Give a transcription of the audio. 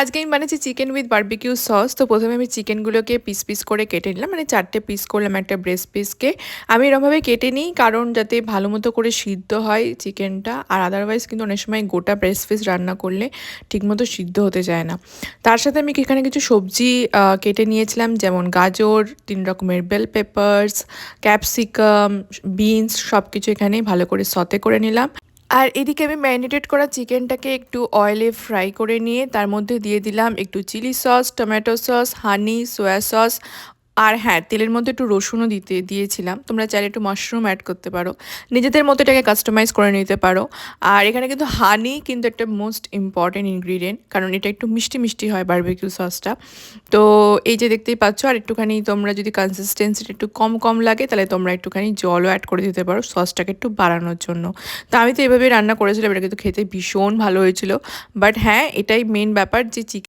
আজকে আমি বানাচ্ছি চিকেন উইথ বারবিকিউ সস। তো প্রথমে আমি চিকেনগুলোকে পিস পিস করে কেটে নিলাম, মানে 4টে পিস করলাম একটা ব্রেস্ট পিসকে। আমি এরকমভাবে কেটে নিই কারণ যাতে ভালো মতো করে সিদ্ধ হয় চিকেনটা, আর আদারওয়াইজ কিন্তু অনেক সময় গোটা ব্রেস্ট পিস রান্না করলে ঠিকমতো সিদ্ধ হতে চায় না। তার সাথে আমি এখানে কিছু সবজি কেটে নিয়েছিলাম, যেমন গাজর, 3 রকমের বেল পেপার্স, ক্যাপসিকাম, বিনস, সব কিছু এখানে ভালো করে সতে করে নিলাম। আর এদিকে আমি ম্যারিনেটেড করা চিকেনটাকে একটু অয়েলে ফ্রাই করে নিয়ে তার মধ্যে দিয়ে দিলাম একটু চিলি সস, টমেটো সস, হানি, সোয়া সস, আর হ্যাঁ, তেলের মধ্যে একটু রসুনও দিয়েছিলাম। তোমরা চাইলে একটু মাশরুম অ্যাড করতে পারো, নিজেদের মতো এটাকে কাস্টমাইজ করে নিতে পারো। আর এখানে কিন্তু হানি কিন্তু একটা মোস্ট ইম্পর্টেন্ট ইনগ্রিডিয়েন্ট, কারণ এটা একটু মিষ্টি মিষ্টি হয় বারবিকিউ সসটা। তো এই যে দেখতেই পাচ্ছ, আর একটুখানি তোমরা যদি কনসিস্টেন্সিটা একটু কম কম লাগে তাহলে তোমরা একটুখানি জলও অ্যাড করে দিতে পারো সসটাকে একটু বাড়ানোর জন্য। তো আমি তো এভাবেই রান্না করেছিলাম, এটা কিন্তু খেতে ভীষণ ভালো হয়েছিল। বাট হ্যাঁ, এটাই মেন ব্যাপার যে